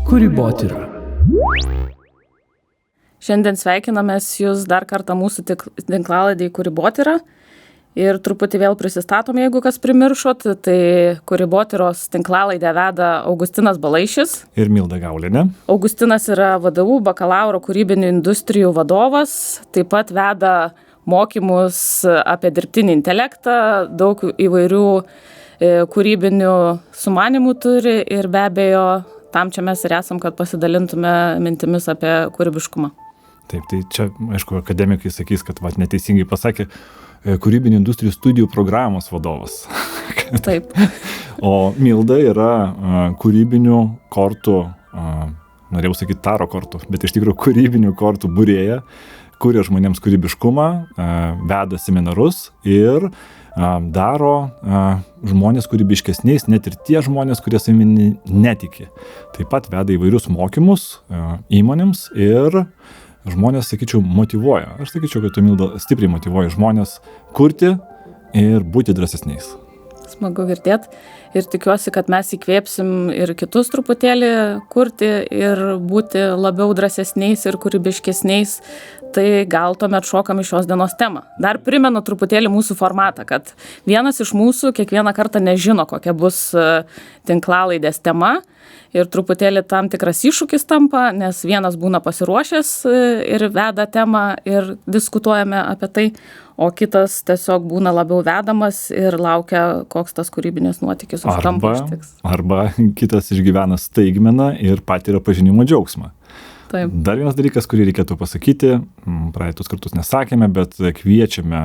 Kūrybotyra. Šiandien sveikinamės jūs dar kartą mūsų tinklalaidėje Kūrybotyra ir truputį vėl prisistatom, jeigu kas primiršot. Tai Kūrybotyros tinklalaidę veda Augustinas Balaišis ir Milda Gaulienė. Augustinas yra VDU bakalauro kūrybinių industrijų vadovas, taip pat veda mokymus apie dirbtinį intelektą, daug įvairių kūrybinių sumanimų turi ir be abejo tam čia mes ir esam, kad pasidalintume mintimis apie kūrybiškumą. Taip, tai čia, aišku, akademikai sakys, kad neteisingai pasakė kūrybinių industrijų studijų programos vadovas. Taip. O Milda yra kūrybinių kortų, norėjau sakyti taro kortų, bet iš tikrųjų kūrybinių kortų būrėja, kuria žmonėms kūrybiškumą, veda seminarus ir daro žmonės kūrybiškesniais, net ir tie žmonės, kurie savimi netiki. Taip pat veda įvairius mokymus įmonėms ir žmonės, sakyčiau, motyvuoja. Aš sakyčiau, kad tu, Milda, stipriai motyvuoja žmonės kurti ir būti drąsesniais. Smagu girdėti ir tikiuosi, kad mes įkvėpsim ir kitus truputėlį kurti ir būti labiau drąsesniais ir kūrybiškesniais. Tai gal tuomet šokam į šios dienos temą. Dar primenu truputėlį mūsų formatą, kad vienas iš mūsų kiekvieną kartą nežino, kokia bus tinklalaidės tema ir truputėlį tam tikras iššūkis tampa, nes vienas būna pasiruošęs ir veda temą ir diskutuojame apie tai, o kitas tiesiog būna labiau vedamas ir laukia, koks tas kūrybinis nuotykis už kampo ištiks. Arba kitas išgyvena staigmeną ir patiria pažinimo džiaugsmą. Taip. Dar vienas dalykas, kurį reikėtų pasakyti, praeitus kartus nesakėme, bet kviečiame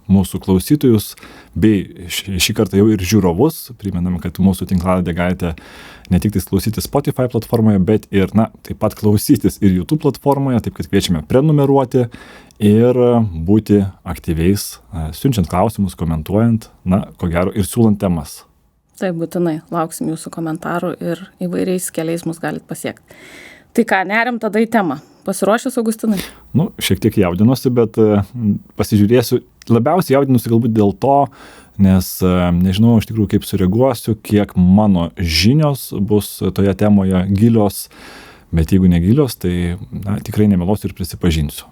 mūsų klausytojus bei šį kartą jau ir žiūrovus. Primename, kad mūsų tinklalaidę galite ne tik klausyti Spotify platformoje, bet ir taip pat klausytis ir YouTube platformoje, taip kad kviečiame prenumeruoti ir būti aktyviais, siunčiant klausimus, komentuojant, ko gero ir siūlant temas. Taip, būtinai, lauksim jūsų komentarų ir įvairiais keliais mus galit pasiekti. Tai ką, neriam tada į temą. Pasiruošęs, Augustinai? Šiek tiek jaudinuosi, bet pasižiūrėsiu. Labiausiai jaudinuosi galbūt dėl to, nes nežinau iš tikrųjų kaip sureaguosiu, kiek mano žinios bus toje temoje gilios, bet jeigu negilios, tai tikrai nemeluosiu ir prisipažinsiu.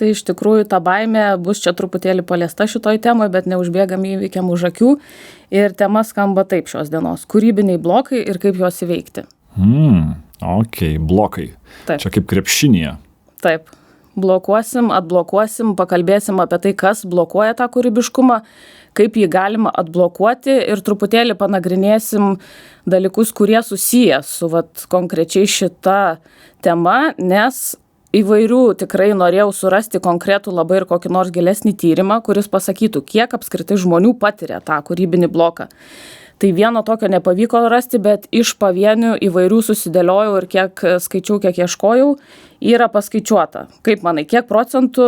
Tai iš tikrųjų ta baimė bus čia truputėlį paliesta šitoj temoje, bet neužbėgam įvykiam už akių. Ir tema skamba taip šios dienos. Kūrybiniai blokai ir kaip juos įveikti. Blokai. Taip. Čia kaip krepšinėje. Taip. Blokuosim, atblokuosim, pakalbėsim apie tai, kas blokuoja tą kūrybiškumą, kaip jį galima atblokuoti ir truputėlį panagrinėsim dalykus, kurie susiję su konkrečiai šita tema, nes įvairių tikrai norėjau surasti konkretų labai ir kokį nors gilesnį tyrimą, kuris pasakytų, kiek apskritai žmonių patiria tą kūrybinį bloką. Tai vieno tokio nepavyko rasti, bet iš pavienių įvairių susidėliojau ir kiek skaičiau, kiek ieškojau, yra paskaičiuota. Kaip manai, kiek procentų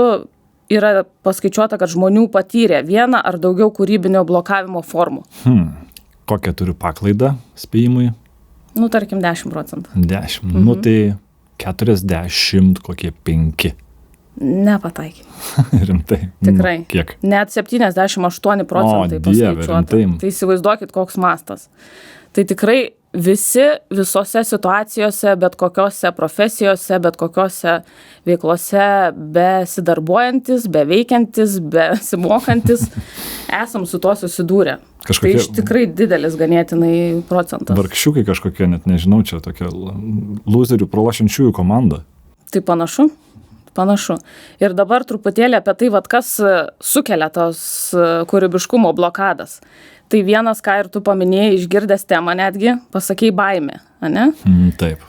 yra paskaičiuota, kad žmonių patyrė vieną ar daugiau kūrybinio blokavimo formų? Kokią turiu paklaidą spėjimui? Tarkim 10%. 10. Tai 40, kokie 5. Nepataikė. Rimtai. Tikrai. Kiek? Net 78% paskaičiuota. Tai įsivaizduokit, koks mastas. Tai tikrai visi visose situacijose, bet kokiose profesijose, bet kokiose veiklose besidarbuojantis, beveikiantis, besimokantis, esam su tuo susidūrę. Tai iš tikrai didelis ganėtinai procentas. Vargšiukai kažkokie, net nežinau, čia tokia lūzerių pralošiančiųjų komanda. Tai panašu. Ir dabar truputėlį apie tai, kas sukelia tos kūrybiškumo blokadas. Tai vienas, ką ir tu paminėjai, išgirdęs temą netgi, pasakei baimė, ane? Taip.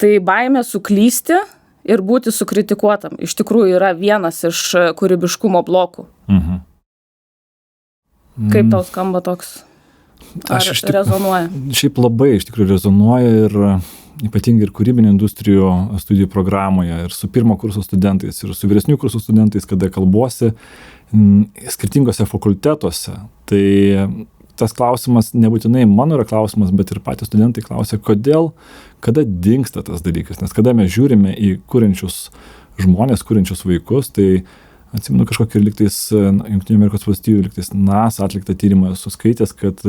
Tai baimė suklysti ir būti sukritikuotam. Iš tikrųjų yra vienas iš kūrybiškumo blokų. Kaip tau skamba toks? Ar rezonuoja? Šiaip labai iš tikrųjų rezonuoja ir ypatingai ir kūrybinių industrijų studijų programoje ir su pirmo kurso studentais ir su vyresnių kursų studentais, kada kalbuosi skirtingose fakultetuose. Tai tas klausimas nebūtinai mano yra klausimas, bet ir patys studentai klausia, kada dingsta tas dalykas. Nes kada mes žiūrime į kuriančius žmonės, kuriančius vaikus, tai atsimenu kažkokį lygtais Jungtinių Amerikos valstijų lygtais NASA atliktą tyrimą suskaitęs, kad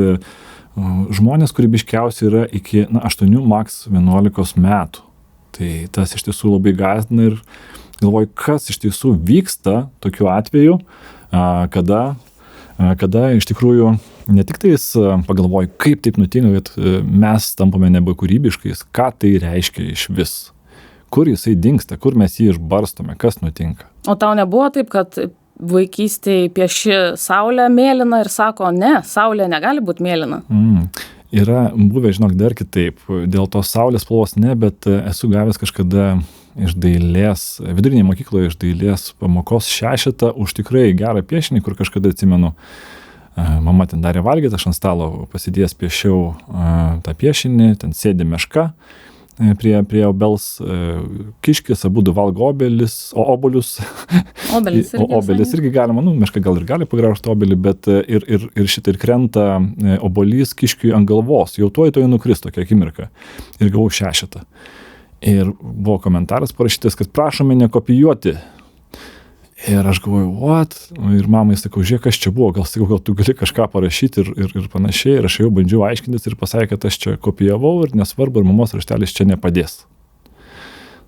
žmonės kūrybiškiausi yra iki 8, maks 11 metų. Tai tas iš tiesų labai gąsdina ir galvoju, kas iš tiesų vyksta tokiu atveju, kada iš tikrųjų ne tik tais pagalvoju, kaip taip nutinka, kad mes tampame nebekūrybiškais, ką tai reiškia iš vis, kur jisai dingsta, kur mes jį išbarstome, kas nutinka. O tau nebuvo taip, kad vaikystėje pieši saulę mėlyną ir sako, ne, saulė negali būti mėlyna? Yra buvę, žinok, dar kitaip. Dėl tos saulės spalvos ne, bet esu gavęs kažkada iš dailės, vidurinėje mokykloje iš dailės pamokos 6 už tikrai gerą piešinį, kur kažkada atsimenu, mama ten darė valgyti, aš ant stalo pasidėjęs piešiau tą piešinį, ten sėdi meška prie obels, kiškis, abudu valgo obuolius. Obelis irgi galima, meška gal ir gali pagraužti obelį, bet ir krenta obuolys kiškiui ant galvos, jau tuoj nukris tokia akimirka. Ir gavau 6. Ir buvo komentaras parašytas, kad prašome nekopijuoti. Ir aš galvoju, what? Ir mamai sakau, žiūrėk, kas čia buvo, gal tu gali kažką parašyti ir panašiai. Ir aš jau bandžiau aiškintis ir pasakė, kad aš čia kopijavau ir nesvarbu, ir mamos raštelis čia nepadės.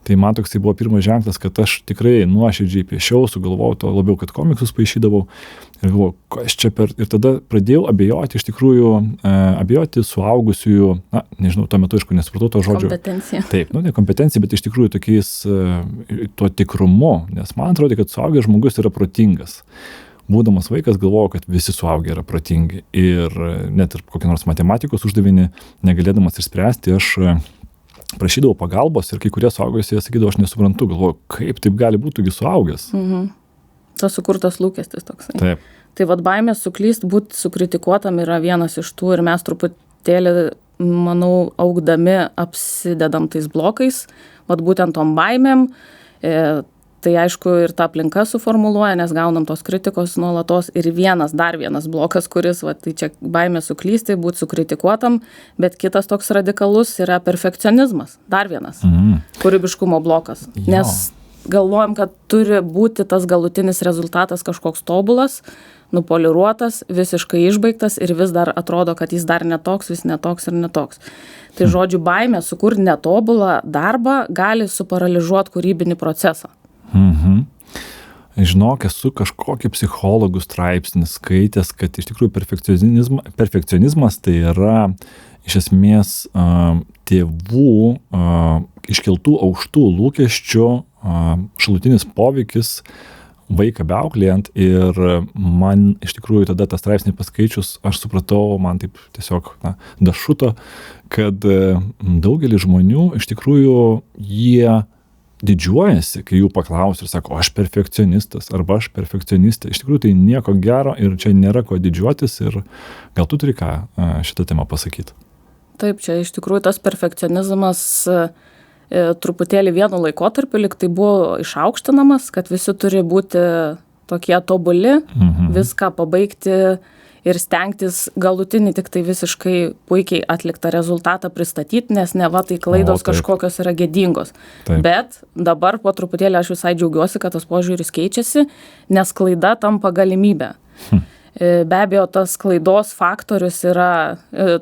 Tai man toks buvo pirmas ženklas, kad aš tikrai nuoširdžiai piešiau, sugalvojau to labiau, kad komiksus paišydavau. Ir galvojau, kas čia ir tada pradėjau abejoti, iš tikrųjų, abejoti suaugusiųjų, nežinau, tuo metu, aišku, nesupratau to žodžio. Kompetencija. Taip, ne kompetencija, bet iš tikrųjų tokiais tuo tikrumu, nes man atrodo, kad suaugęs žmogus yra protingas. Būdamas vaikas galvojau, kad visi suaugę yra protingi. Ir net ir kokį nors matematikos uždavinį negalėdamas išspręsti, aš prašydavau pagalbos ir kai kurie suaugusieji sakydavo, aš nesuprantu, galvoju, kaip taip gali būti suaugęs. Tas sukurtas lūkestis toksai. Taip. Tai baimė suklyst, būti sukritikuotam yra vienas iš tų ir mes truputėlį, manau, augdami apsidedam tais blokais, būtent tom baimėm. Tai aišku ir ta aplinka suformuluoja, nes gaunam tos kritikos nuolatos ir dar vienas blokas, kuris, tai čia baimė suklysti, būti sukritikuotam, bet kitas toks radikalus yra perfekcionizmas, dar vienas kūrybiškumo blokas, nes galvojam, kad turi būti tas galutinis rezultatas kažkoks tobulas, nupoliruotas, visiškai išbaigtas ir vis dar atrodo, kad jis dar netoks, vis netoks ir netoks. Tai žodžiu, baimė sukurti netobulą darbą gali suparaližuoti kūrybinį procesą. Žinok, esu kažkokį psichologų straipsnį skaitęs, kad iš tikrųjų perfekcionizmas tai yra iš esmės tėvų iškeltų aukštų lūkesčių šalutinis poveikis vaiką beauklėjant ir man iš tikrųjų tada tą straipsnį paskaičius, aš supratau, man taip tiesiog dašuto, kad daugelis žmonių iš tikrųjų jie didžiuojasi, kai jų paklausia ir sako, aš perfekcionistas arba aš perfekcionistė. Iš tikrųjų tai nieko gero ir čia nėra ko didžiuotis ir gal tu turi ką šitą temą pasakyti. Taip, čia iš tikrųjų tas perfekcionizmas truputėlį vienu laikotarpiu lyg tai buvo išaukštinamas, kad visi turi būti tokie tobuli, viską pabaigti ir stengtis galutinį tik tai visiškai puikiai atliktą rezultatą pristatyti, nes neva tai klaidos kažkokios yra gėdingos. Taip. Bet dabar po truputėlį aš visai džiaugiuosi, kad tas požiūris keičiasi, nes klaida tampa galimybė. Be abejo, tas klaidos faktorius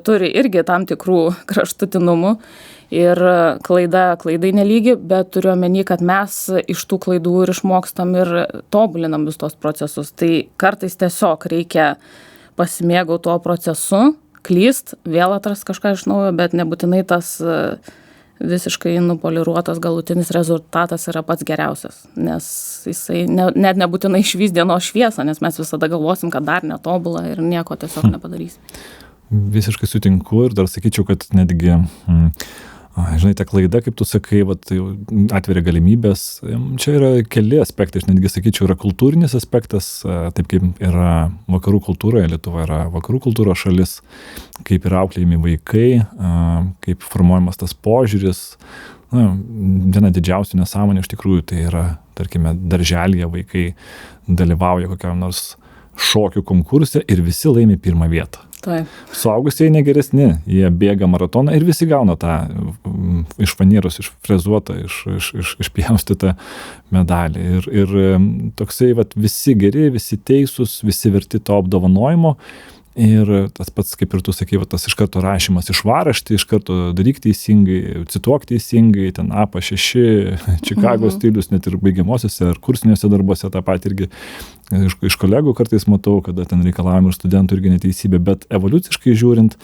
turi irgi tam tikrų kraštutinumų ir klaidai nelygi, bet turiu omeny, kad mes iš tų klaidų ir išmokstam ir tobulinam vis tos procesus. Tai kartais tiesiog reikia pasimėgau tuo procesu, klyst, vėl atras kažką iš naujo, bet nebūtinai tas visiškai nupoliruotas galutinis rezultatas yra pats geriausias, nes jisai net nebūtinai išvys dienos šviesą, nes mes visada galvosim, kad dar netobula ir nieko tiesiog nepadarysim. Visiškai sutinku ir dar sakyčiau, kad netgi žinai, ta klaida, kaip tu sakai, atveria galimybės. Čia yra keli aspektai, aš netgi sakyčiau, yra kultūrinis aspektas, taip kaip yra vakarų kultūroje, Lietuva yra vakarų kultūros šalis, kaip yra auklėjami vaikai, kaip formuojamas tas požiūris. Viena didžiausių nesąmonė iš tikrųjų tai yra, tarkime, darželyje vaikai dalyvauja kokiam nors šokių konkurse ir visi laimi pirmą vietą. Taip. Suaugusieji negeresni, jie bėga maratoną ir visi gauna tą iš fanieros, išfrezuotą, išpjaustytą medalį. Ir toksai, vat, visi geri, visi teisūs, visi verti to apdovanojimo. Ir tas pats, kaip ir tu sakei, tas iš karto rašymas išvaraštį, iš karto daryk teisingai, cituok teisingai, ten APA 6, Čikagos stilius, net ir baigiamosiuose ar kursiniuose darbuose tą patį irgi iš kolegų kartais matau, kada ten reikalavimai ir studentų irgi neteisybė, bet evoliuciškai žiūrint,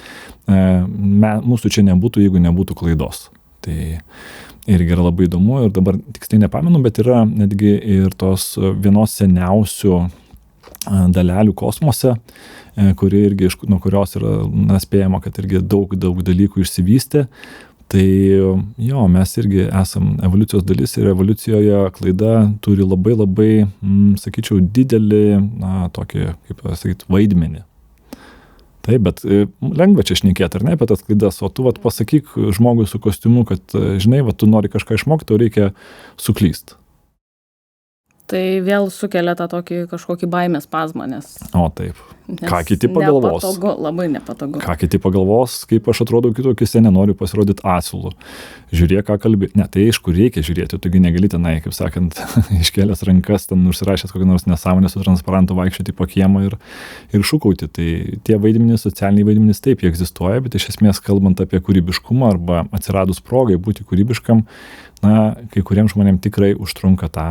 mūsų čia nebūtų, jeigu nebūtų klaidos. Tai irgi yra labai įdomu ir dabar tiksliai nepamenu, bet yra netgi ir tos vienos seniausių dalelių kosmose, kuri irgi, nuo kurios yra spėjama, kad irgi daug dalykų išsivystė. Tai jo, mes irgi esam evoliucijos dalis ir evoliucijoje klaida turi labai, sakyčiau, didelį, tokį, kaip sakyti, vaidmenį. Taip, bet lengva čia šnekėti, ar ne, apie tas klaidas, o tu pasakyk žmogui su kostiumu, kad, žinai, tu nori kažką išmokti, tau reikia suklyst. Tai vėl sukelia tą tokį kažkokį baimės spazmą, nes... O taip. Ką kiti pagalvos? Nepatogu, labai nepatogu. Ką kiti pagalvos, kaip aš atrodau kitokise, nenoriu pasirodyti asilu. Žiūrėk, ką kalbi. Ne, tai iš kur reikia žiūrėti, tugi negali tenai, kaip sakant, iškėlęs rankas, ten užsirašęs kokią nors nesąmonę su transparantu vaikščioti po kiemą ir šūkauti. Tai tie vaidmenys, socialiniai vaidmenys taip, jie egzistuoja, bet iš esmės kalbant apie kūrybiškumą arba atsiradus progai būti kūrybiškam, kai kuriems žmonėms tikrai užtrunka tą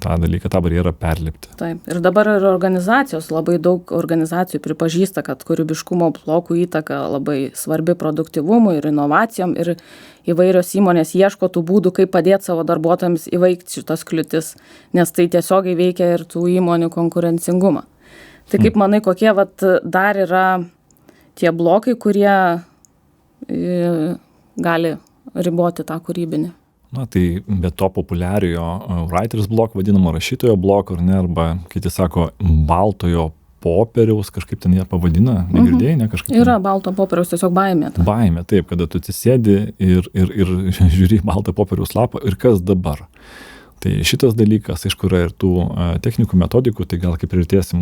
dalyką, tą barjerą perlipti. Taip. Ir dabar ir organizacijos, labai daug organizacijų pripažįsta, kad kūrybiškumo blokų įtaka labai svarbi produktyvumui ir inovacijom ir įvairios įmonės ieško tų būdų, kaip padėti savo darbuotojams įveikti šitas kliūtis, nes tai tiesiogiai veikia ir tų įmonių konkurencingumą. Tai kaip manai, kokie dar yra tie blokai, kurie gali riboti tą kūrybinį? Na, tai be to populiariojo writer's block, vadinamo rašytojo bloko, arba kiti sako baltojo popieriaus, kažkaip ten jie pavadina, negirdėjai, ne kažkaip. Yra balto popieriaus, tiesiog baimė. Baimė, taip, kada tu atsisėdi ir žiūri baltą popieriaus lapą ir kas dabar. Tai šitas dalykas, aišku, yra ir tų technikų, metodikų, tai gal kaip prioritėsim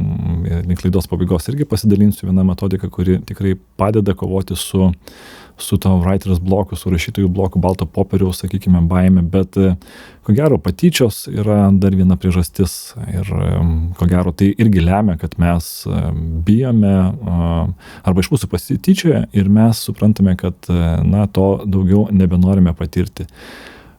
link laidos pabaigos irgi pasidalinsiu vieną metodiką, kuri tikrai padeda kovoti su to writer's bloku, su rašytojų bloku, balto popieriaus, sakykime, baime, bet ko gero patyčios yra dar viena priežastis ir ko gero tai irgi lemia, kad mes bijome arba iš mūsų pasityčioja ir mes suprantame, kad to daugiau nebenorime patirti.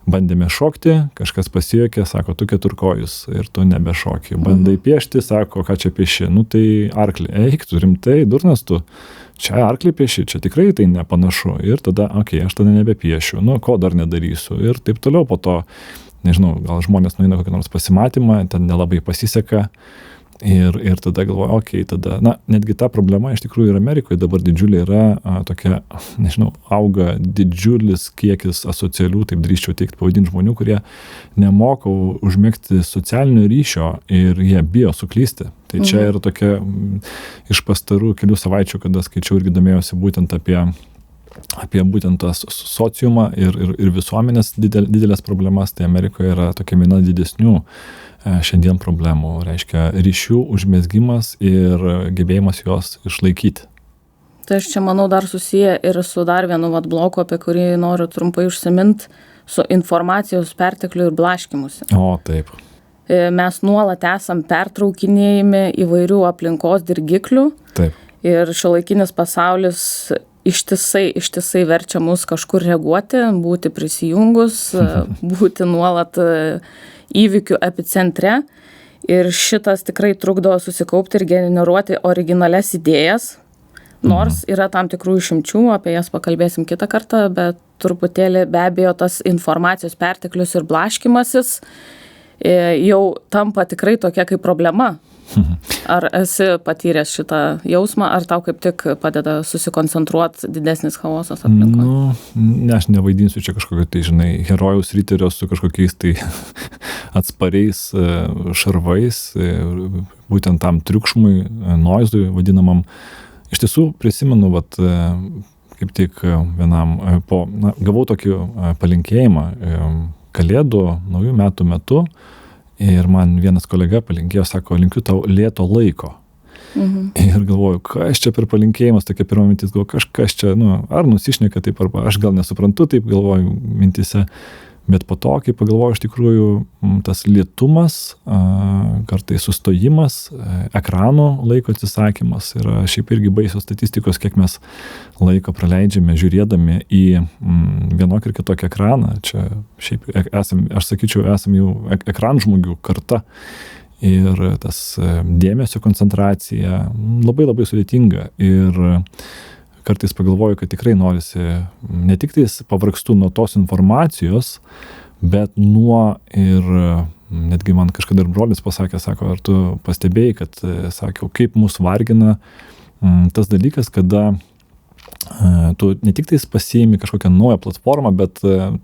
Bandėme šokti, kažkas pasijuokė, sako, tu keturkojus ir tu nebešoki. Bandai piešti, sako, ką čia pieši, tai arklį, eik, tu rimtai, durnas tu, čia arklį pieši, čia tikrai tai nepanašu ir tada, aš tada nebepiešiu, ko dar nedarysiu ir taip toliau po to, nežinau, gal žmonės nueina kokį nors pasimatymą, ten nelabai pasiseka ir tada galvoja, tada, netgi ta problema iš tikrųjų ir Amerikoje dabar didžiulė yra tokia, nežinau, auga didžiulis kiekis asocialių, taip drįsčiau teikti, pavadinti žmonių, kurie nemoka užmegzti socialinio ryšio ir jie bijo suklysti. Tai čia yra tokia iš pastarų kelių savaičių, kada skaičiau irgi domėjosi būtent apie būtent tą sociumą ir visuomenės didelės problemas, tai Amerikoje yra tokia viena didesnių šiandien problemų, reiškia ryšių užmezgimas ir gebėjimas juos išlaikyti. Tai aš čia manau dar susiję ir su dar vienu bloku, apie kurį noriu trumpai užsiminti, su informacijos pertekliu ir blaškymusi. O, taip. Mes nuolat esam pertraukinėjami įvairių aplinkos dirgiklių. Taip. Ir šiuolaikinis pasaulis ištisai verčia mus kažkur reaguoti, būti prisijungus, būti nuolat įvykių epicentre. Ir šitas tikrai trukdo susikaupti ir generuoti originalias idėjas. Nors yra tam tikrų išimčių, apie jas pakalbėsim kitą kartą, bet truputėlį be abejo tas informacijos perteklius ir blaškymasis jau tampa tikrai tokia kaip problema. Ar esi patyręs šitą jausmą, ar tau kaip tik padeda susikoncentruoti didesnis chaosas aplinkoje? Aš nevaidinsiu čia kažkokio tai, herojaus riterio su kažkokiais tai atspariais šarvais, būtent tam triukšmui, noizui vadinamam. Iš tiesų prisimenu, kaip tik vienam, gavau tokį palinkėjimą Kalėdų, naujų metų metu. Ir man vienas kolega palinkėjo, sako, linkiu tau lėto laiko. Ir galvoju, kas čia per palinkėjimas, tokia pirma mintis, galvoju, kažkas čia, ar nusišneka taip, arba aš gal nesuprantu taip, galvoju mintise. Bet po to, kai pagalvoju, iš tikrųjų, tas lėtumas, kartais sustojimas, ekranų laiko atsisakymas yra šiaip irgi baisios statistikos, kiek mes laiko praleidžiame žiūrėdami į vienokį ir kitokį ekraną. Čia šiaip aš sakyčiau, esam jau ekranžmogių karta. Ir tas dėmesio koncentracija labai labai sudėtinga. Ir kartais pagalvoju, kad tikrai norisi ne tik tais pavargstu nuo tos informacijos, bet nuo ir netgi man kažkada ir brolis pasakė, sako, ar tu pastebėjai, kad, sakiau, kaip mus vargina tas dalykas, kada tu ne tik tais pasiimi kažkokią naują platformą, bet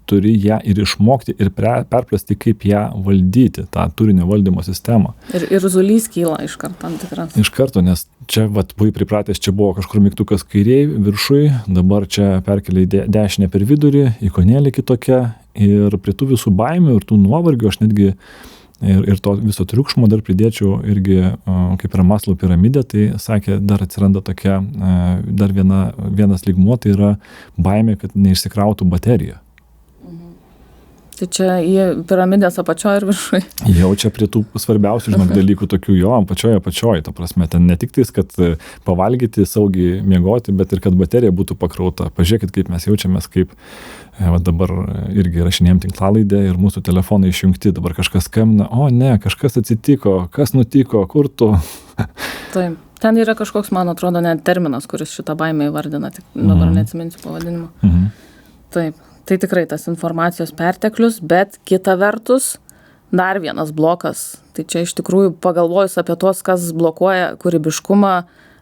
turi ją ir išmokti ir perprasti, kaip ją valdyti, tą turinio valdymo sistemą. Ir zulys kyla iš karto tam tikras. Iš karto, nes čia, buvai pripratęs, čia buvo kažkur mygtukas kairiai viršui, dabar čia perkeliai dešinę per vidurį, ikonėlė kitokia ir prie tų visų baimių ir tų nuovargių aš netgi ir to viso triukšmo dar pridėčiau irgi, kaip yra Maslow piramidė, tai sakė, dar atsiranda tokia, dar vienas lygmuo, tai yra baimė, kad neišsikrautų baterija. Tai čia į piramidės apačioje ir viršui. Jau čia prie tų svarbiausių, dalykų tokių jo, apačioje, ta prasme, ten ne tik tais, kad pavalgyti, saugiai miegoti, bet ir kad baterija būtų pakrauta. Pažiūrėkit, kaip mes jaučiamės, kaip dabar irgi rašinėjom tinklalaidę ir mūsų telefonai išjungti, dabar kažkas skambina, o ne, kažkas atsitiko, kas nutiko, kur tu? Taip, ten yra kažkoks, man atrodo, net terminas, kuris šitą baimę įvardina, tik dabar neatsiminsiu pavadinimo. Taip, tai tikrai tas informacijos perteklius, bet kita vertus dar vienas blokas. Tai čia iš tikrųjų pagalvojus apie tuos, kas blokuoja kūrybiškumą,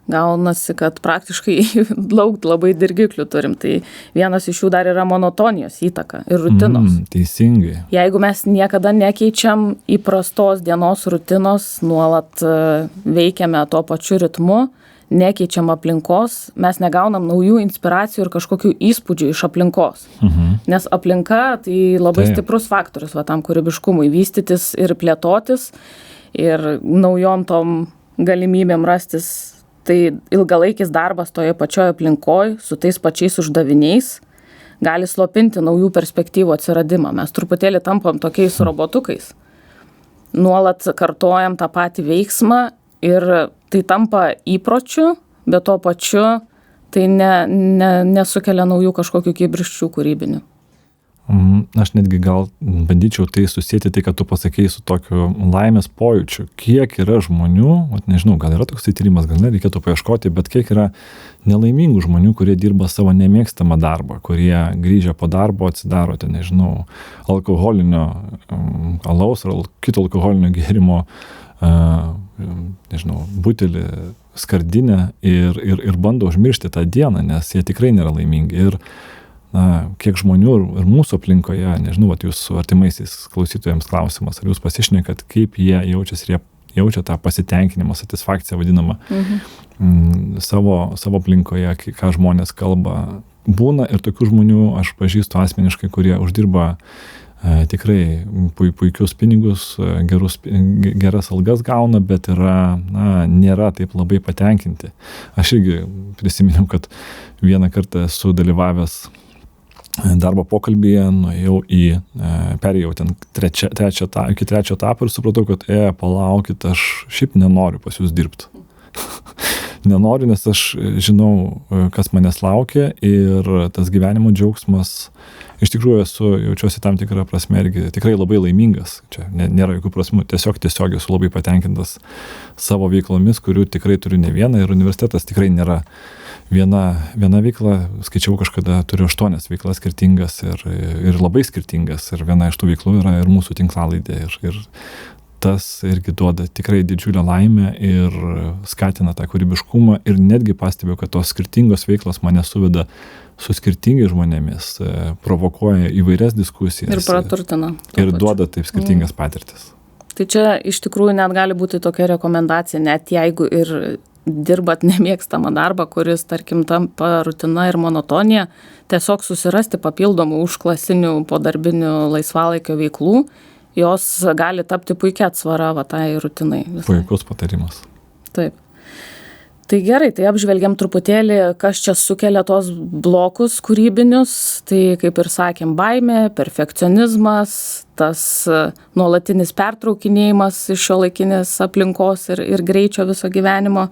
gaunasi, kad praktiškai daug labai dirgiklių turim. Tai vienas iš jų dar yra monotonijos įtaka ir rutinos. Teisingai. Jeigu mes niekada nekeičiam įprastos dienos rutinos, nuolat veikiame tuo pačiu ritmu, nekeičiam aplinkos, mes negaunam naujų inspiracijų ir kažkokių įspūdžių iš aplinkos. Nes aplinka tai labai stiprus faktorius tam kūrybiškumui vystytis ir plėtotis ir naujom tom galimybėm rastis. Tai ilgalaikis darbas toje pačioje aplinkoje su tais pačiais uždaviniais gali slopinti naujų perspektyvų atsiradimą. Mes truputėlį tampam tokiais robotukais. Nuolat kartojam tą patį veiksmą ir tai tampa įpročiu, bet tuo pačiu tai nesukelia naujų kažkokių kibirkščių kūrybinių. Aš netgi gal bandyčiau tai susėti, tai, kad tu pasakei su tokiu laimės pojūčiu. Kiek yra žmonių, nežinau, gal yra toks tyrimas, gal nereikėtų paieškoti, bet kiek yra nelaimingų žmonių, kurie dirba savo nemėgstamą darbą, kurie grįžę po darbo atsidaro, nežinau, alkoholinio alaus ar kito alkoholinio gėrimo, nežinau, butelį, skardinę ir bando užmiršti tą dieną, nes jie tikrai nėra laimingi. Ir kiek žmonių ir mūsų aplinkoje, nežinau, jūsų artimaisiais klausytojams klausimas, ar jūs pasišnekat, kaip jie jaučiasi ir jie jaučia tą pasitenkinimą, satisfakciją vadinamą savo aplinkoje, ką žmonės kalba. Būna ir tokių žmonių, aš pažįstu asmeniškai, kurie uždirba tikrai puikius pinigus, geras algas gauna, bet nėra taip labai patenkinti. Aš irgi prisiminiau, kad vieną kartą esu dalyvavęs darbo pokalbyje, perėjau ten iki trečio etapą ir supratau, kad palaukit, aš šiaip nenoriu pas jūs dirbti. Nenoriu, nes aš žinau, kas manęs laukia ir tas gyvenimo džiaugsmas, iš tikrųjų jaučiuosi tam tikrą prasme irgi tikrai labai laimingas. Čia nėra jokių prasmų, tiesiog esu labai patenkintas savo veiklomis, kurių tikrai turiu ne vieną ir universitetas tikrai nėra viena veikla, skaičiau kažkada, turiu 8 veiklas skirtingas ir labai skirtingas ir viena iš tų veiklų yra ir mūsų tinklalaidė ir tas irgi duoda tikrai didžiulę laimę ir skatina tą kūrybiškumą ir netgi pastebiu, kad tos skirtingos veiklos mane suveda su skirtingais žmonėmis, provokuoja įvairias diskusijas. Ir praturtina. Ir duoda taip skirtingas patirtis. Tai čia iš tikrųjų net gali būti tokia rekomendacija, net jeigu ir dirbat nemėgstamą darbą, kuris, tarkim, tampa rutina ir monotonija, tiesiog susirasti papildomų užklasinių podarbinių laisvalaikio veiklų, jos gali tapti puikia atsvara tai rutinai. Puikus patarimas. Taip. Tai gerai, tai apžvelgiam truputėlį, kas čia sukelia tos blokus kūrybinius. Tai kaip ir sakėm, baimė, perfekcionizmas, tas nuolatinis pertraukinėjimas iš šiuolaikinės aplinkos ir greičio viso gyvenimo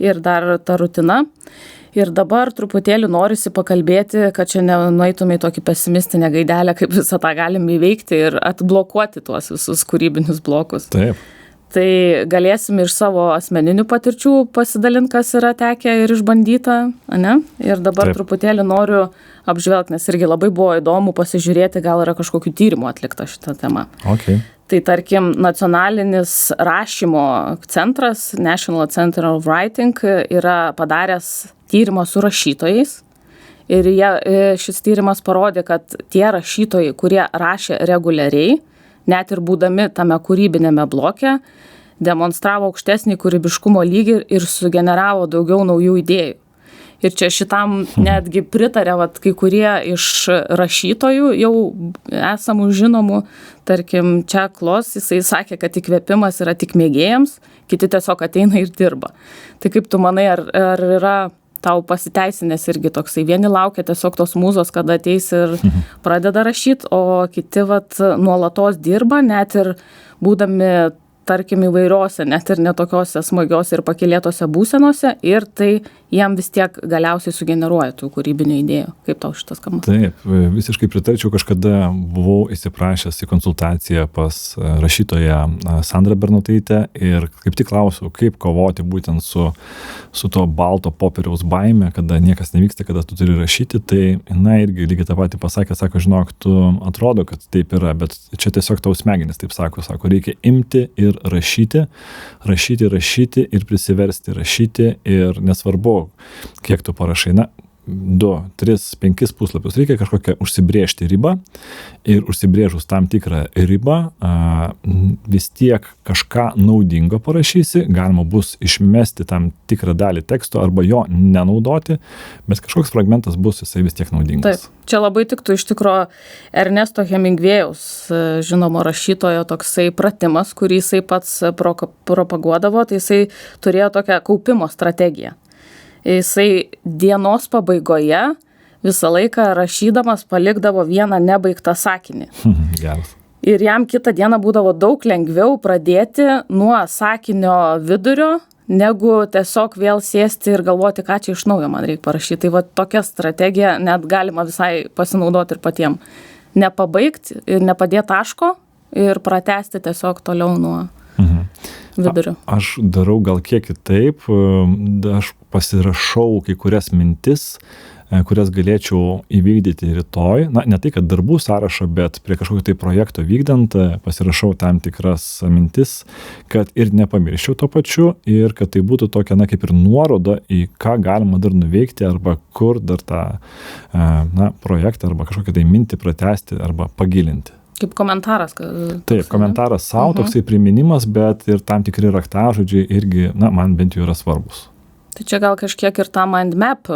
ir dar ta rutina. Ir dabar truputėlį norisi pakalbėti, kad čia nenueitume į tokį pesimistinę gaidelę, kaip visą tą galim įveikti ir atblokuoti tuos visus kūrybinius blokus. Taip. Tai galėsim iš savo asmeninių patirčių pasidalinti, kas yra tekę ir išbandyta, ne? Ir dabar Taip. truputėlį noriu apžvelgti, nes irgi labai buvo įdomu pasižiūrėti, gal yra kažkokių tyrimų atlikta šitą temą. Okay. Tai tarkim, nacionalinis rašymo centras, National Center of Writing, yra padaręs tyrimą su rašytojais. Ir šis tyrimas parodė, kad tie rašytojai, kurie rašė reguliariai, net ir būdami tame kūrybinėme bloke, demonstravo aukštesnį kūrybiškumo lygį ir sugeneravo daugiau naujų idėjų. Ir čia šitam netgi pritarė kai kurie iš rašytojų, jau esamų žinomų, tarkim, Chuck Close, jisai sakė, kad įkvėpimas yra tik mėgėjams, kiti tiesiog ateina ir dirba. Tai kaip tu manai, ar yra tau pasiteisinęs irgi toksai, vieni laukia tiesiog tos mūzos, kada ateis ir pradeda rašyti, o kiti nuolatos dirba, net ir būdami, tarkim, įvairiose, net ir netokiose smagiose ir pakylėtose būsenose, ir tai jam vis tiek galiausiai sugeneruoja tų kūrybinių idėjų. Kaip tau šitas skamba? Taip, visiškai pritarčiau, kažkada buvau įsiprašęs į konsultaciją pas rašytoją Sandrą Bernotaitę ir kaip tik klausiau, kaip kovoti būtent su to balto popieriaus baime, kada niekas nevyksta, kada tu turi rašyti, tai jinai irgi lygiai tą patį pasakė, sako, žinok, tu atrodo, kad taip yra, bet čia tiesiog tau smegenis taip sako, reikia imti ir rašyti ir prisiversti rašyti ir nesvarbu, kiek tu parašai, 2, 3, 5 puslapius, reikia kažkokią užsibrėžti ribą ir užsibrėžus tam tikrą ribą vis tiek kažką naudingo parašysi, galima bus išmesti tam tikrą dalį teksto arba jo nenaudoti, bet kažkoks fragmentas bus, jisai vis tiek naudingas. Taip, čia labai tiktų iš tikro Ernesto Hemingvėjaus, žinomo rašytojo toksai pratimas, kurį jisai pats propaguodavo, tai jisai turėjo tokią kaupimo strategiją. Jisai dienos pabaigoje visą laiką rašydamas palikdavo vieną nebaigtą sakinį. Geras. Ir jam kitą dieną būdavo daug lengviau pradėti nuo sakinio vidurio, negu tiesiog vėl sėsti ir galvoti, ką čia iš naujo man reikia parašyti. Tai tokia strategija net galima visai pasinaudoti ir patiem. Nepabaigti ir nepadėti taško ir pratęsti tiesiog toliau nuo vidurio. Aš darau gal kiek kitaip, aš pasirašau kai kurias mintis, kurias galėčiau įvykdyti rytoj. Ne tai, kad darbų sąrašą, bet prie kažkokio tai projekto vykdant pasirašau tam tikras mintis, kad ir nepamirščiau to pačiu ir kad tai būtų tokia, kaip ir nuoroda į ką galima dar nuveikti arba kur dar tą projektą arba kažkokią tai mintį pratęsti arba pagilinti. Kaip komentaras. Taip, komentaras savo, toksai priminimas, bet ir tam tikri raktažodžiai irgi, man bent jau yra svarbus. Tai čia gal kažkiek ir tą mind map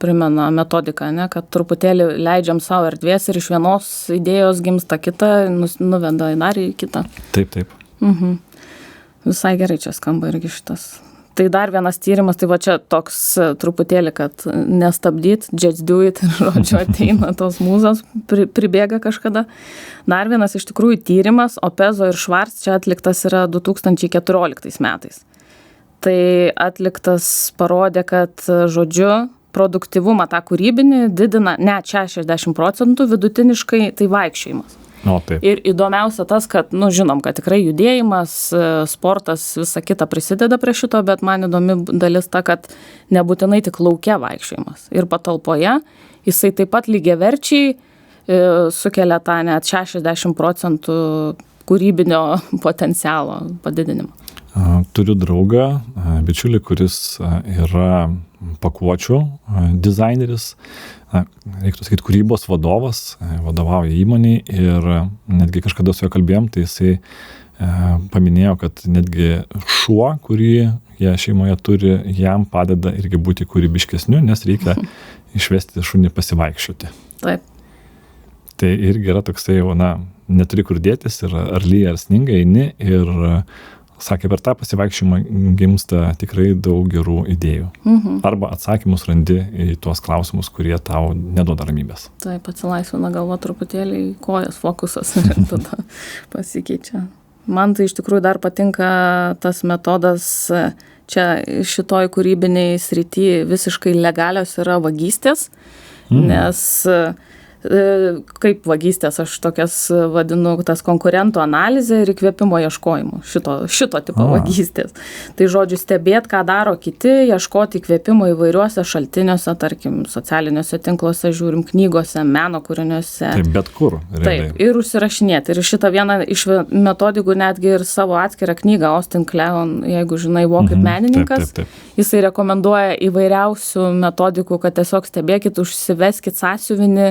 primena metodiką, ne? Kad truputėlį leidžiam savo erdvės ir iš vienos idėjos gimsta kita, nuveda į dar į kitą. Taip. Visai gerai čia skamba irgi šitas. Tai dar vienas tyrimas, tai čia toks truputėlį, kad nestabdyt, just do it, žodžiu, ateina tos mūzos, pribėga kažkada. Dar vienas iš tikrųjų tyrimas, Opezo ir Schwartz, čia atliktas yra 2014 metais. Tai atliktas parodė, kad, žodžiu, produktyvumą tą kūrybinį didina net 60% vidutiniškai, tai vaikščiojimas. Taip. Ir įdomiausia tas, kad, žinom, kad tikrai judėjimas, sportas, visa kita prisideda prie šito, bet man įdomi dalis ta, kad nebūtinai tik lauke vaikščiojimas. Ir patalpoje jisai taip pat lygiaverčiai sukelia tą net 60% kūrybinio potencialo padidinimą. Turiu draugą, bičiulį, kuris yra pakuočių dizaineris, reiktų sakyti, kūrybos vadovas, vadovauja įmoniai ir netgi kažkada su juo kalbėjom, tai jisai paminėjo, kad netgi šuo, kurį jie šeimoje turi, jam padeda irgi būti kūrybiškesniu, nes reikia išvesti šunį pasivaikščioti. Taip. Tai irgi yra toksai, neturi kur dėtis ir ar lyja, ar sninga, eini ir sakė, per tą pasivaikščiojimą gimsta tikrai daug gerų idėjų. Arba atsakymus randi į tuos klausimus, kurie tau neduoda ramybės. Taip, atsilaisvina galva truputėlį, kojas fokusas ir tada pasikeičia. Man tai iš tikrųjų dar patinka tas metodas, čia šitoj kūrybiniai srity visiškai legalios yra vagystės, nes kaip vagystės, aš tokias vadinu, tas konkurentų analizė ir įkvėpimo ieškojimo, šito tipo vagystės. Tai žodžiu, stebėt, ką daro kiti, ieškoti įkvėpimo įvairiuose šaltiniuose, tarkim, socialiniuose tinkluose, žiūrim knygose, meno kūriniuose. Taip, bet kur. Realiai. Taip, ir užsirašinėti. Ir šitą vieną iš metodikų netgi ir savo atskirą knygą, Austin Kleon, jeigu žinai, kaip menininkas, taip. Jisai rekomenduoja įvairiausių metodikų, kad tiesiog stebėkit, užsiveskit sąsiuvinį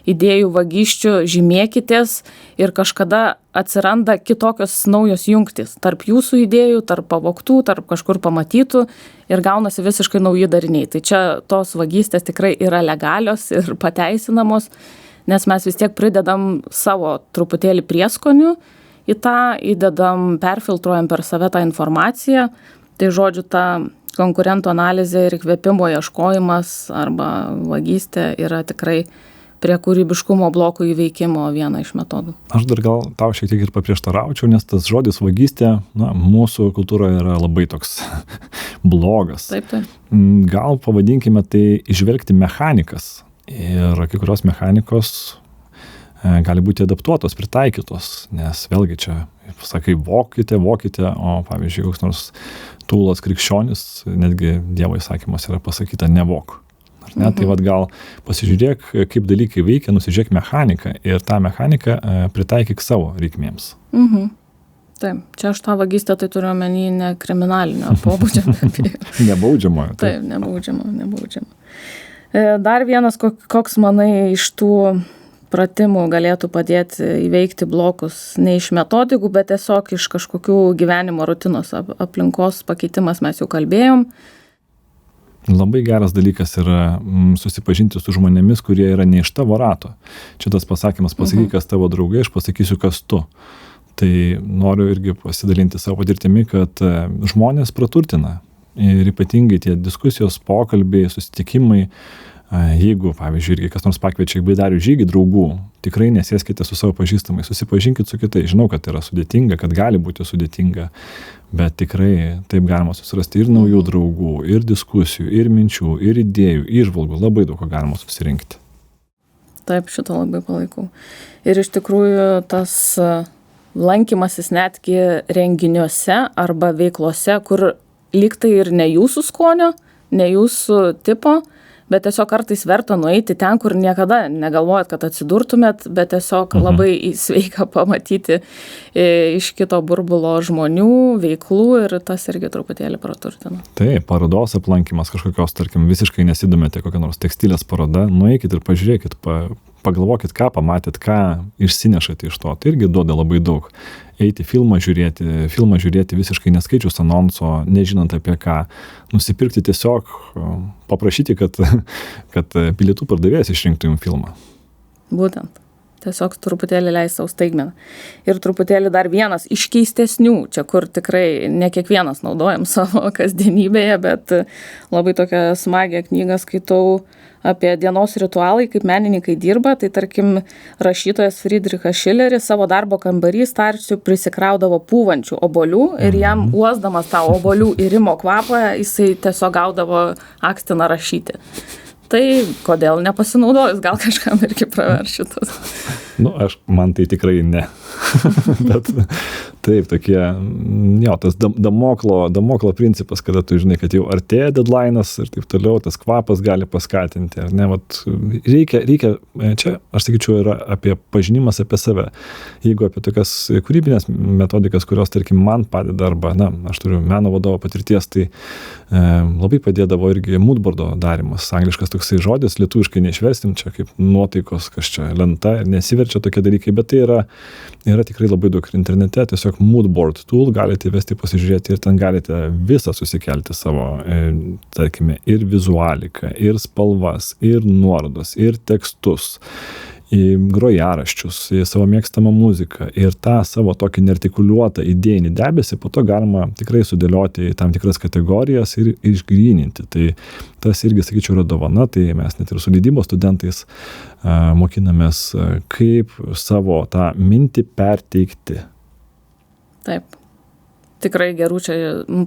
idėjų vagysčių, žymėkitės ir kažkada atsiranda kitokios naujos jungtys tarp jūsų idėjų, tarp pavogtų, tarp kažkur pamatytų ir gaunasi visiškai nauji dariniai. Tai čia tos vagystės tikrai yra legalios ir pateisinamos, nes mes vis tiek pridedam savo truputėlį prieskonių į tą, įdedam, perfiltruojam per save tą informaciją. Tai žodžiu, ta konkurentų analizė ir įkvėpimo ieškojimas arba vagystė yra tikrai prie kūrybiškumo blokų įveikimo viena iš metodų. Aš dar gal tau šiek tiek ir paprieštaraučiau, nes tas žodis vagystė, mūsų kultūroje yra labai toks blogas. Taip. Gal pavadinkime tai išvelgti mechanikas. Ir kai kurios mechanikos gali būti adaptuotos, pritaikytos, nes vėlgi čia, sakai, vokite, o pavyzdžiui, koks nors tūlas krikščionis, netgi Dievo įsakymas yra pasakyta nevok. Tai vat gal pasižiūrėk, kaip dalykai veikia, nusižiūrėk mechaniką ir tą mechaniką pritaikyk savo reikmėms. Taip, čia aš tą vagystę tai turiu omeny ne kriminalinio pobūdžio. Nebaudžiamojo. Taip, nebaudžiamo. Dar vienas, koks manai iš tų pratimų galėtų padėti įveikti blokus ne iš metodikų, bet tiesiog iš kažkokių gyvenimo rutinos, aplinkos pakeitimas mes jau kalbėjom. Labai geras dalykas yra susipažinti su žmonėmis, kurie yra ne iš tavo rato. Čia tas pasakymas, pasakyk, kas tavo draugai, aš pasakysiu, kas tu. Tai noriu irgi pasidalinti savo patirtimi, kad žmonės praturtina. Ir ypatingai tie diskusijos, pokalbiai, susitikimai, jeigu, pavyzdžiui, irgi kas nors pakviečia į baidarių žygį draugų, tikrai nesėskite su savo pažįstamais, susipažinkit su kitais. Žinau, kad yra sudėtinga, kad gali būti sudėtinga, bet tikrai taip galima susirasti ir naujų draugų, ir diskusijų, ir minčių, ir idėjų, įžvalgų, labai daug ko galima susirinkti. Taip, šitą labai palaikau. Ir iš tikrųjų tas lankymasis netgi renginiuose arba veiklose, kur lyg tai ir ne jūsų skonio, ne jūsų tipo, bet tiesiog kartais verta nueiti ten, kur niekada negalvojat, kad atsidurtumėt, bet tiesiog labai sveika pamatyti iš kito burbulo žmonių, veiklų ir tas irgi truputėlį praturtina. Taip, parodos aplankymas kažkokios, tarkim, visiškai nesidomėte kokią nors tekstilės parodą, nueikit ir pažiūrėkit, pagalvokit, ką pamatėt, ką išsinešate iš to, tai irgi duoda labai daug. Eiti filmą žiūrėti visiškai neskaičius anonso, nežinant apie ką, nusipirkti tiesiog, paprašyti, kad bilietų pardavėjas išrinktų jums filmą. Būtent. Tiesiog truputėlį leis savo staigmeną. Ir truputėlį dar vienas iš keistesnių, čia kur tikrai ne kiekvienas naudojam savo kasdienybėje, bet labai tokią smagią knygą skaitau apie dienos ritualai, kaip menininkai dirba. Tai tarkim, rašytojas Friedrichas Šileris savo darbo kambarį starčių prisikraudavo pūvančių obuolių ir jam uosdamas tą obuolių irimo kvapą, jisai tiesiog gaudavo akstiną rašyti. Tai kodėl nepasinaudojus, gal kažkam irgi praver šitas? Man tai tikrai ne. Bet taip, tokie, tas damoklo principas, kada tu žinai, kad jau artėja deadline'as ir taip toliau, tas kvapas gali paskatinti, ar ne? Reikia, čia, aš sakyčiau, yra apie pažinimas apie save. Jeigu apie tokias kūrybinės metodikas, kurios, tarkim, man padeda, arba, aš turiu meno vadovo patirties, tai labai padėdavo irgi moodboardo darimas, angliškas toksai žodis, lietuviškai neišverstim, čia kaip nuotaikos, kas čia lenta, nesiverčia tokie dalykai, bet tai yra tikrai labai daug ir internete, tiesiog moodboard tool galite įvesti, pasižiūrėti ir ten galite visą susikelti savo, tarkime, ir vizualiką, ir spalvas, ir nuorodas, ir tekstus, į grojaraščius, į savo mėgstamą muziką ir tą savo tokį neartikuliuotą idėjinį debesį po to galima tikrai sudėlioti į tam tikras kategorijas ir išgryninti. Tai tas irgi, sakyčiau, yra dovana, tai mes net ir su leidybos studentais mokinamės, kaip savo tą mintį perteikti. Taip. Tikrai gerų čia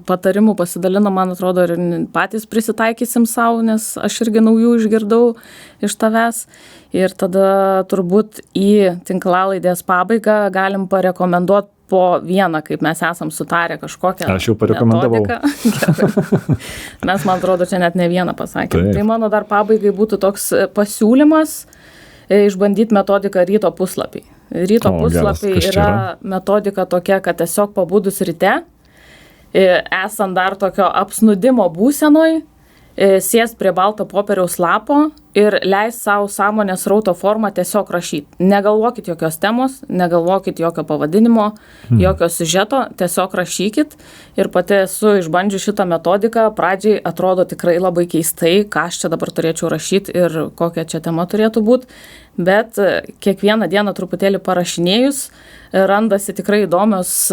patarimų pasidalino, man atrodo, ir patys prisitaikysim savo, nes aš irgi naujų išgirdau iš tavęs. Ir tada turbūt į tinklalaidės pabaigą galim parekomenduoti po vieną, kaip mes esam sutarę kažkokią. Aš jau parekomendavau. Mes, man atrodo, čia net ne vieną pasakėm. Tai mano dar pabaigai būtų toks pasiūlymas išbandyti metodiką ryto puslapį. Ryto puslapiai yra metodika tokia, kad tiesiog pabudus ryte, esant dar tokio apsnudimo būsenoj, sėst prie balto popieriaus lapo ir leist savo sąmonės srauto formą tiesiog rašyti. Negalvokit jokios temos, negalvokit jokio pavadinimo, jokio siužeto, tiesiog rašykit. Ir pati esu išbandžius šitą metodiką, pradžiai atrodo tikrai labai keistai, ką aš čia dabar turėčiau rašyti ir kokia čia tema turėtų būti. Bet kiekvieną dieną truputėlį parašinėjus, randasi tikrai įdomios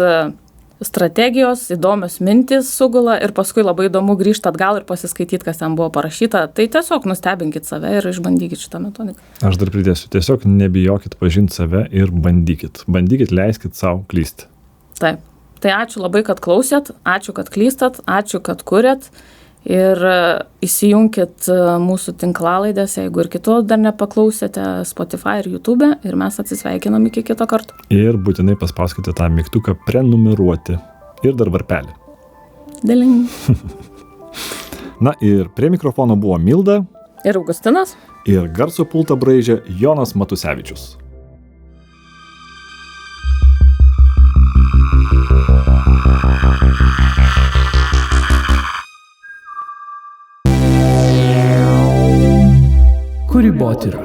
strategijos, įdomios mintys sugula ir paskui labai įdomu grįžti atgal ir pasiskaityti, kas ten buvo parašyta. Tai tiesiog nustebinkit save ir išbandykit šitą metodiką. Aš dar pridėsiu, tiesiog nebijokit pažinti save ir bandykit. Bandykit, leiskit savo klysti. Taip. Tai ačiū labai, kad klausėt, ačiū, kad klystat, ačiū, kad kuriat. Ir įsijunkit mūsų tinklalaidės, jeigu ir kitos dar nepaklausėte, Spotify ir YouTube, ir mes atsisveikinam iki kito karto. Ir būtinai paspauskite tą mygtuką prenumeruoti ir dar varpelį. Dėling. Na ir prie mikrofono buvo Milda ir Augustinas. Ir garso pultą braižė Jonas Matusevičius. Kūrybotyra.